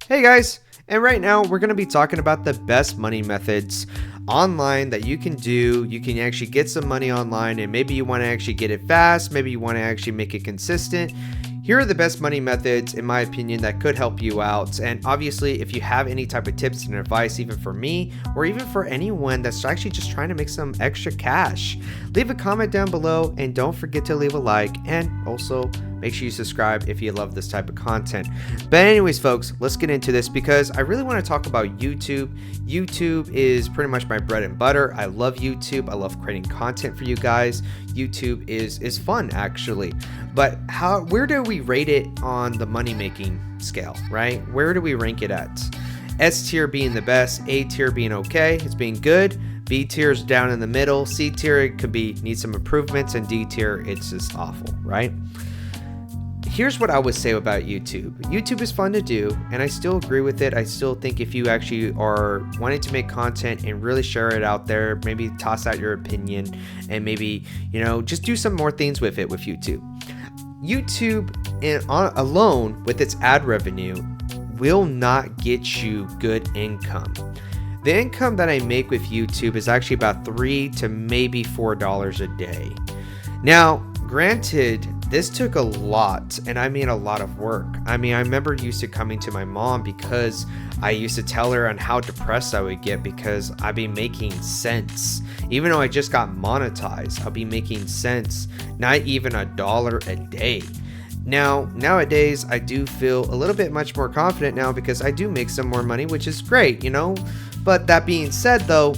Hey guys, and right now we're going to be talking about the best money methods online that you can do. You can actually get some money online, and maybe you want to actually get it fast, maybe you want to actually make it consistent. Here are the best money methods, in my opinion, that could help you out. And obviously, if you have any type of tips and advice, even for me, or even for anyone that's actually just trying to make some extra cash, leave a comment down below, and don't forget to leave a like, and also make sure you subscribe if you love this type of content. But anyways, folks, let's get into this because I really want to talk about YouTube. YouTube is pretty much my bread and butter. I love YouTube. I love creating content for you guys. YouTube is fun, actually. But where do we rate it on the money making scale, right? Where do we rank it at? S tier being the best, A tier being okay, it's being good, B tier is down in the middle, C tier it could be need some improvements, and D tier it's just awful, right? Here's what I would say about YouTube. YouTube is fun to do, and I still agree with it. I still think if you actually are wanting to make content and really share it out there, maybe toss out your opinion and maybe, just do some more things with it with YouTube. YouTube alone with its ad revenue will not get you good income. The income that I make with YouTube is actually about $3 to maybe $4 a day. Now, granted, this took a lot, and I mean a lot of work. I remember used to coming to my mom because I used to tell her on how depressed I would get because I'd be making cents. Even though I just got monetized, I'll be making cents, not even $1 a day. Now, nowadays, I do feel a little bit much more confident now because I do make some more money, which is great, But that being said, though,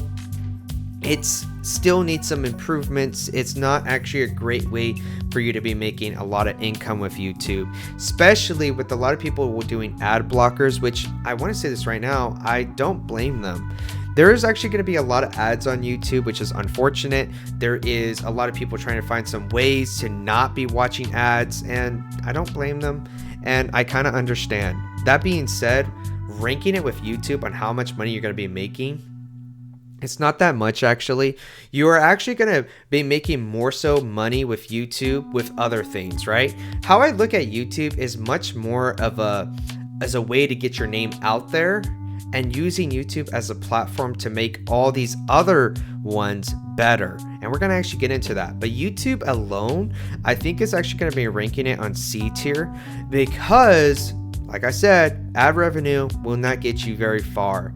it's still needs some improvements. It's not actually a great way for you to be making a lot of income with YouTube, especially with a lot of people doing ad blockers, which I want to say this right now, I don't blame them. There is actually going to be a lot of ads on YouTube, which is unfortunate. There is a lot of people trying to find some ways to not be watching ads, and I don't blame them, and I kind of understand. That being said, ranking it with YouTube on how much money you're going to be making, it's not that much, actually. You are actually going to be making more so money with YouTube with other things, right? How I look at YouTube is much more of as a way to get your name out there and using YouTube as a platform to make all these other ones better. And we're going to actually get into that. But YouTube alone, I think is actually going to be ranking it on C tier because, like I said, ad revenue will not get you very far.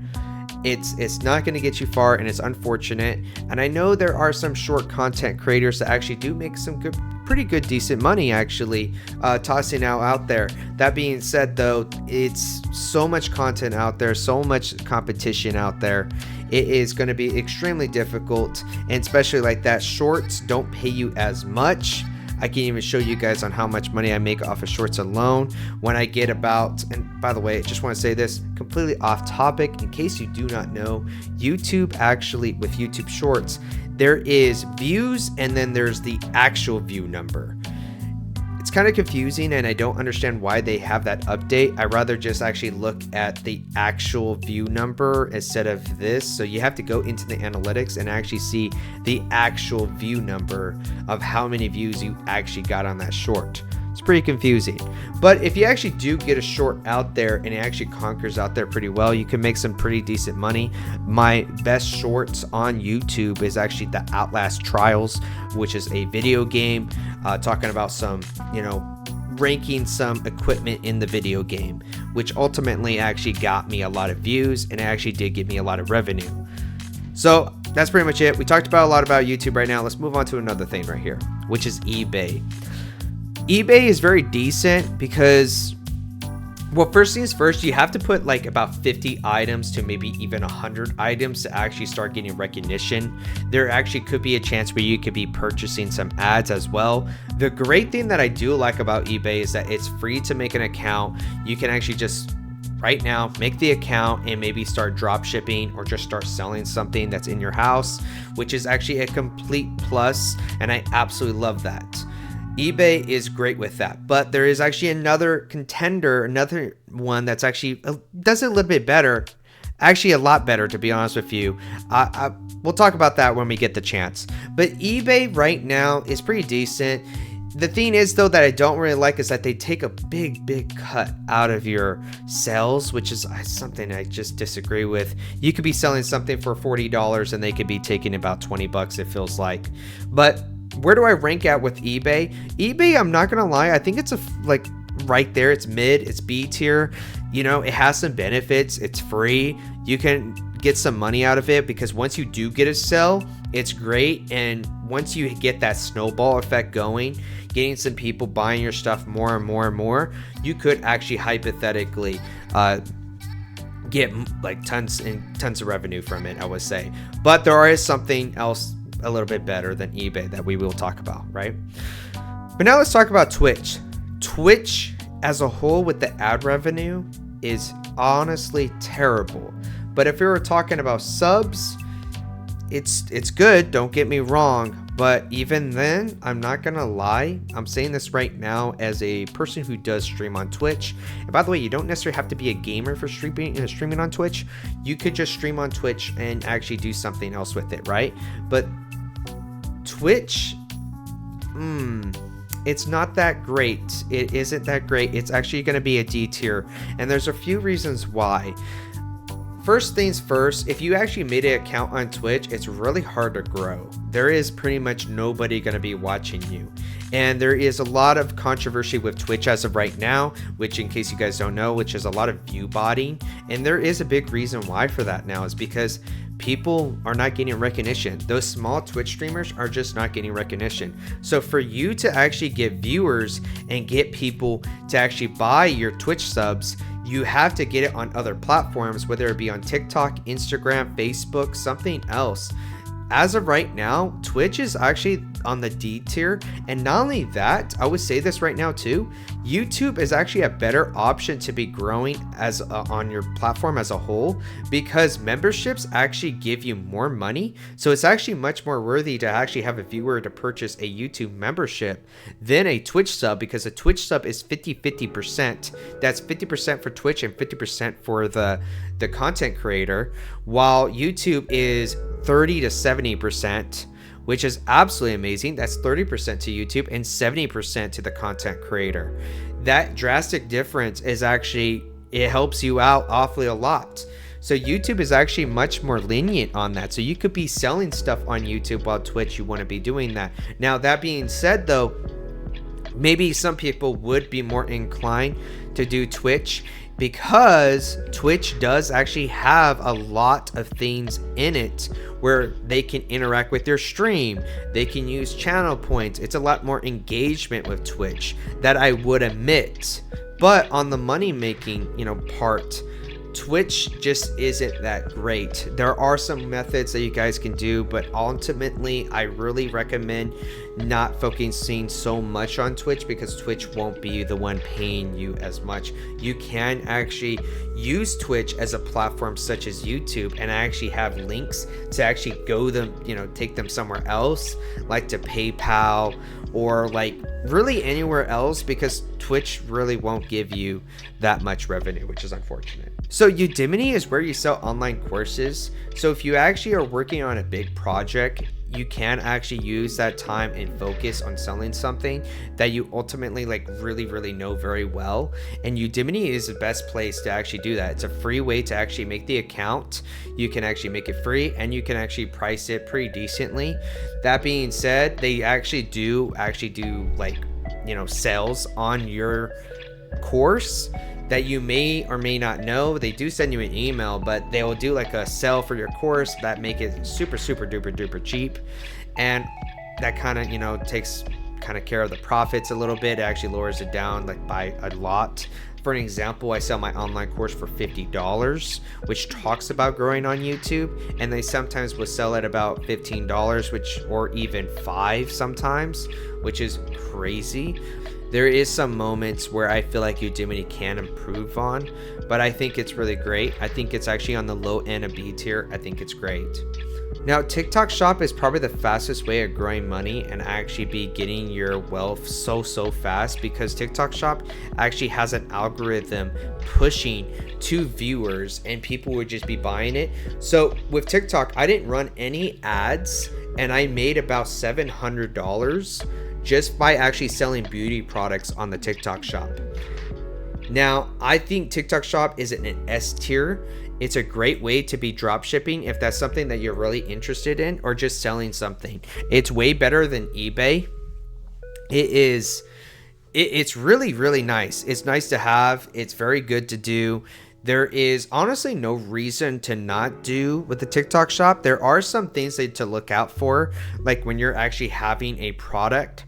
It's not going to get you far, and it's unfortunate. And I know there are some short content creators that actually do make some pretty good, decent money actually, tossing out there. That being said, though, it's so much content out there, so much competition out there. It is going to be extremely difficult, and especially like that, shorts don't pay you as much. I can even show you guys on how much money I make off of shorts alone when I get about, and by the way, I just want to say this completely off topic in case you do not know, YouTube actually with YouTube shorts, there is views and then there's the actual view number. It's kind of confusing and I don't understand why they have that update. I'd rather just actually look at the actual view number instead of this. So you have to go into the analytics and actually see the actual view number of how many views you actually got on that short. It's pretty confusing. But if you actually do get a short out there and it actually conquers out there pretty well, you can make some pretty decent money. My best shorts on YouTube is actually the Outlast Trials, which is a video game talking about some, ranking some equipment in the video game, which ultimately actually got me a lot of views and it actually did get me a lot of revenue. So that's pretty much it. We talked about a lot about YouTube right now. Let's move on to another thing right here, which is eBay. eBay is very decent because, well, first things first, you have to put like about 50 items to maybe even 100 items to actually start getting recognition. There actually could be a chance where you could be purchasing some ads as well. The great thing that I do like about eBay is that it's free to make an account. You can actually just right now make the account and maybe start drop shipping or just start selling something that's in your house, which is actually a complete plus, and I absolutely love that. eBay is great with that, but there is actually another contender, another one that's actually does it a little bit better, actually a lot better, to be honest with you. We'll talk about that when we get the chance. But eBay right now is pretty decent. The thing is though that I don't really like is that they take a big cut out of your sales, which is something I just disagree with. You could be selling something for $40 and they could be taking about 20 bucks, it feels like. But where do I rank at with eBay? eBay, I'm not gonna lie, I think it's like right there. It's mid, it's B tier. You know, it has some benefits. It's free. You can get some money out of it because once you do get a sell, it's great. And once you get that snowball effect going, getting some people buying your stuff more and more, you could actually hypothetically get like tons and tons of revenue from it, I would say. But there is something else a little bit better than eBay that we will talk about, right? But now let's talk about Twitch. Twitch as a whole with the ad revenue is honestly terrible. But if we were talking about subs, it's good, don't get me wrong. But even then, I'm not gonna lie, I'm saying this right now as a person who does stream on Twitch. And by the way, you don't necessarily have to be a gamer for streaming on Twitch. You could just stream on Twitch and actually do something else with it, right? But Twitch, it's not that great. It isn't that great. It's actually going to be a D tier, and there's a few reasons why. First things first, if you actually made an account on Twitch, it's really hard to grow. There is pretty much nobody going to be watching you. And there is a lot of controversy with Twitch as of right now, which in case you guys don't know, which is a lot of view botting. And there is a big reason why for that now is because people are not getting recognition. Those small Twitch streamers are just not getting recognition. So for you to actually get viewers and get people to actually buy your Twitch subs, you have to get it on other platforms, whether it be on TikTok, Instagram, Facebook, something else. As of right now, Twitch is actually on the D tier. And not only that, I would say this right now too, YouTube is actually a better option to be growing as on your platform as a whole, because memberships actually give you more money. So it's actually much more worthy to actually have a viewer to purchase a YouTube membership than a Twitch sub, because a Twitch sub is 50-50%. That's 50% for Twitch and 50% for the content creator, while YouTube is 30 to 70%, which is absolutely amazing. That's 30% to YouTube and 70% to the content creator. That drastic difference is actually, it helps you out awfully a lot. So YouTube is actually much more lenient on that. So you could be selling stuff on YouTube, while Twitch, you want to be doing that. Now, that being said though, maybe some people would be more inclined to do Twitch, because Twitch does actually have a lot of things in it where they can interact with your stream. They can use channel points. It's a lot more engagement with Twitch, that I would admit. But on the money making, part, Twitch just isn't that great. There are some methods that you guys can do, but ultimately I really recommend not focusing so much on Twitch, because Twitch won't be the one paying you as much. You can actually use Twitch as a platform such as YouTube and actually have links to actually go them, take them somewhere else, like to PayPal or like really anywhere else, because Twitch really won't give you that much revenue, which is unfortunate. So Udemy is where you sell online courses. So if you actually are working on a big project, you can actually use that time and focus on selling something that you ultimately really know very well. And Udemy is the best place to actually do that. It's a free way to actually make the account. You can actually make it free, and you can actually price it pretty decently. That being said, they actually do sales on your course that you may or may not know. They do send you an email, but they will do like a sale for your course that make it super duper cheap, and that kind of takes care of the profits a little bit. It actually lowers it down by a lot. For an example, I sell my online course for $50, which talks about growing on YouTube, and they sometimes will sell at about $15, or even $5 sometimes, which is crazy. There is some moments where I feel like Udemy can improve on, but I think it's really great. I think it's actually on the low end of B tier. I think it's great. Now, TikTok Shop is probably the fastest way of growing money and actually be getting your wealth so fast, because TikTok Shop actually has an algorithm pushing to viewers and people would just be buying it. So with TikTok, I didn't run any ads and I made about $700 just by actually selling beauty products on the TikTok shop. Now, I think TikTok shop is an S tier. It's a great way to be drop shipping if that's something that you're really interested in, or just selling something. It's way better than eBay. It's really, really nice. It's nice to have. It's very good to do. There is honestly no reason to not do with the TikTok shop. There are some things to look out for, like when you're actually having a product,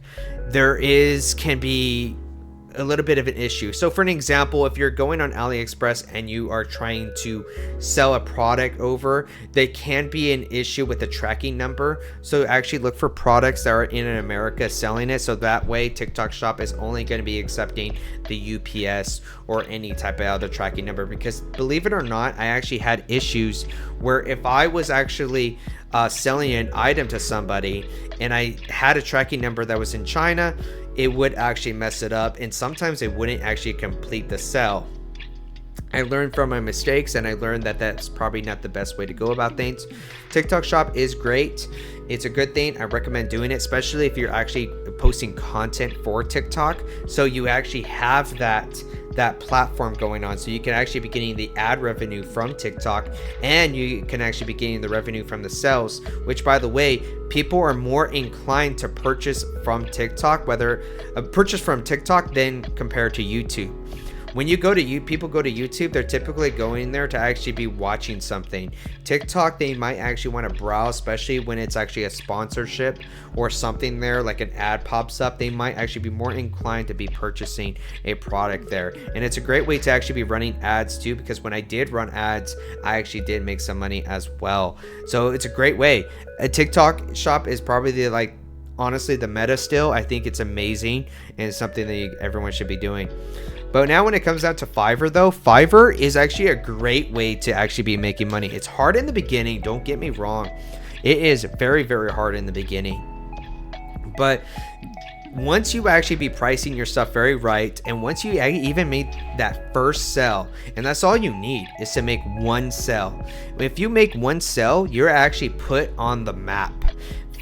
can be a little bit of an issue. So for an example, if you're going on AliExpress and you are trying to sell a product over, there can be an issue with the tracking number. So actually look for products that are in America selling it. So that way TikTok shop is only going to be accepting the UPS or any type of other tracking number. Because believe it or not, I actually had issues where if I was actually selling an item to somebody and I had a tracking number that was in China, it would actually mess it up, and sometimes it wouldn't actually complete the sell. I learned from my mistakes, and I learned that that's probably not the best way to go about things. TikTok shop is great. It's a good thing. I recommend doing it, especially if you're actually posting content for TikTok. So you actually have that platform going on, so you can actually be getting the ad revenue from TikTok, and you can actually be getting the revenue from the sales, which, by the way, people are more inclined to purchase from TikTok, than compared to YouTube. When you go to people go to YouTube, they're typically going there to actually be watching something. TikTok, they might actually want to browse, especially when it's actually a sponsorship or something there, like an ad pops up. They might actually be more inclined to be purchasing a product there. And it's a great way to actually be running ads too, because when I did run ads, I actually did make some money as well. So it's a great way. A TikTok shop is probably honestly the meta still. I think it's amazing and it's something that everyone should be doing. But now when it comes down to Fiverr though, Fiverr is actually a great way to actually be making money. It's hard in the beginning, don't get me wrong. It is very, very hard in the beginning. But once you actually be pricing your stuff very right, and once you even make that first sell, and that's all you need is to make one sell. If you make one sell, you're actually put on the map.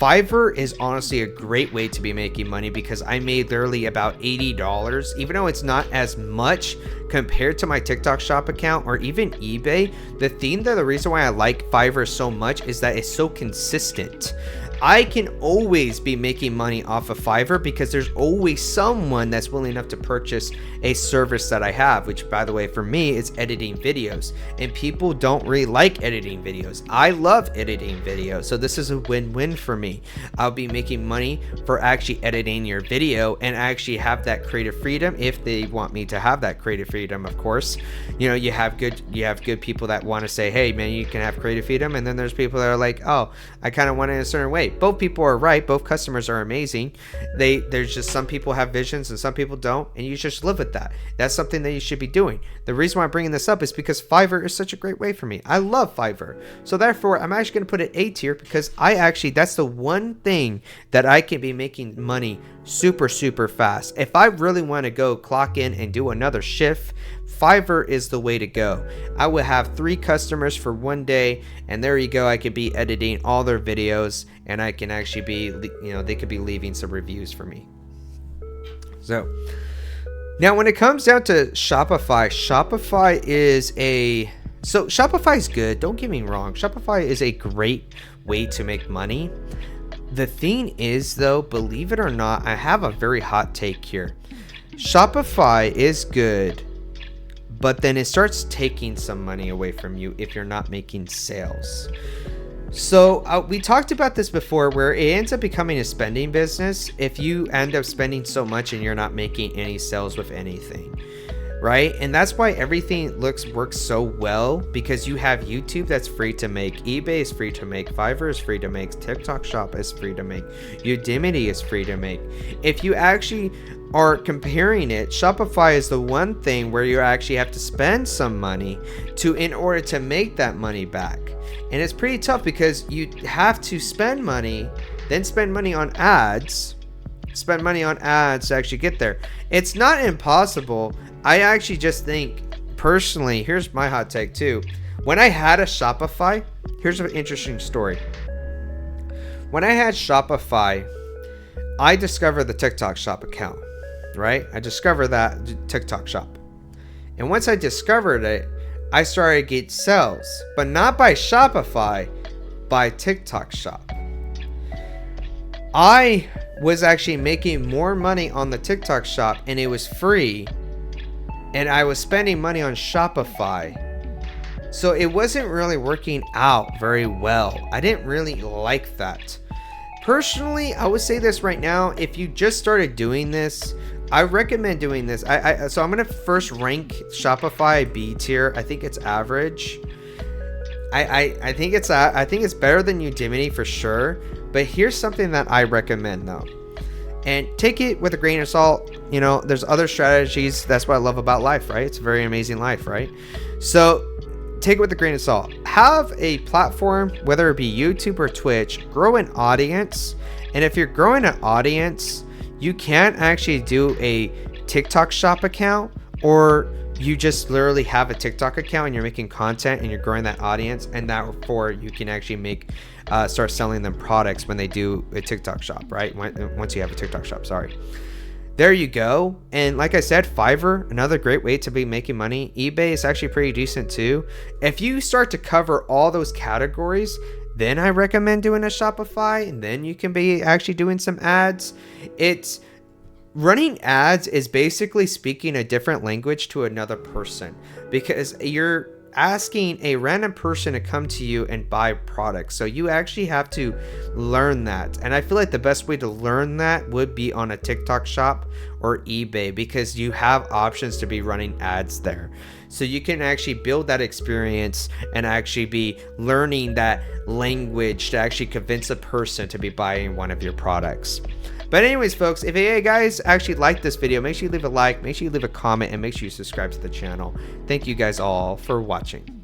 Fiverr is honestly a great way to be making money, because I made literally about $80, even though it's not as much compared to my TikTok shop account or even eBay. The reason why I like Fiverr so much is that it's so consistent. I can always be making money off of Fiverr because there's always someone that's willing enough to purchase a service that I have, which, by the way, for me, is editing videos. And people don't really like editing videos. I love editing videos, so this is a win-win for me. I'll be making money for actually editing your video and actually have that creative freedom if they want me to have that creative freedom, of course. You know, you have good people that want to say, hey man, you can have creative freedom, and then there's people that are like, oh, I kind of want it in a certain way. Both people are right. Both customers are amazing. There's just some people have visions and some people don't, and you just live with that. That's something that you should be doing. The reason why I'm bringing this up is because Fiverr is such a great way for me. I love Fiverr. So therefore, I'm actually going to put it A tier, because that's the one thing that I can be making money super, super fast. If I really want to go clock in and do another shift, Fiverr is the way to go. I will have 3 customers for one day, and there you go. I could be editing all their videos, and I can actually be, they could be leaving some reviews for me. So now when it comes down to Shopify, Shopify is good. Don't get me wrong. Shopify is a great way to make money. The thing is though, believe it or not, I have a very hot take here. Shopify is good, but then it starts taking some money away from you if you're not making sales. So we talked about this before, where it ends up becoming a spending business if you end up spending so much and you're not making any sales with anything, right? And that's why everything works so well, because you have YouTube that's free to make, eBay is free to make, Fiverr is free to make, TikTok shop is free to make, Udemy is free to make. If you actually are comparing it, Shopify is the one thing where you actually have to spend some money in order to make that money back. And it's pretty tough, because you have to spend money, then spend money on ads, to actually get there. It's not impossible. I actually just think, personally, here's my hot take too. When I had a Shopify, here's an interesting story. When I had Shopify, I discovered the TikTok shop account, right? I discovered that TikTok shop. And once I discovered it, I started to get sales, but not by Shopify, by TikTok shop. I was actually making more money on the TikTok shop and it was free, and I was spending money on Shopify. So it wasn't really working out very well. I didn't really like that. Personally, I would say this right now, if you just started doing this, I recommend doing this. So I'm gonna first rank Shopify B tier. I think it's average. I think it's better than Udemy for sure. But here's something that I recommend though, and take it with a grain of salt. You know, there's other strategies. That's what I love about life, right? It's a very amazing life, right? So take it with a grain of salt. Have a platform, whether it be YouTube or Twitch, grow an audience. And if you're growing an audience, you can't actually do a TikTok shop account, or you just literally have a TikTok account and you're making content and you're growing that audience, and therefore you can actually start selling them products when they do a TikTok shop, right? Once you have a TikTok shop, sorry. There you go. And like I said, Fiverr, another great way to be making money. eBay is actually pretty decent too. If you start to cover all those categories, then I recommend doing a Shopify, and then you can be actually doing some ads. It's running ads is basically speaking a different language to another person, because you're asking a random person to come to you and buy products. So you actually have to learn that. And I feel like the best way to learn that would be on a TikTok shop or eBay, because you have options to be running ads there. So you can actually build that experience and actually be learning that language to actually convince a person to be buying one of your products. But anyways, folks, if you guys actually liked this video, make sure you leave a like, make sure you leave a comment, and make sure you subscribe to the channel. Thank you guys all for watching.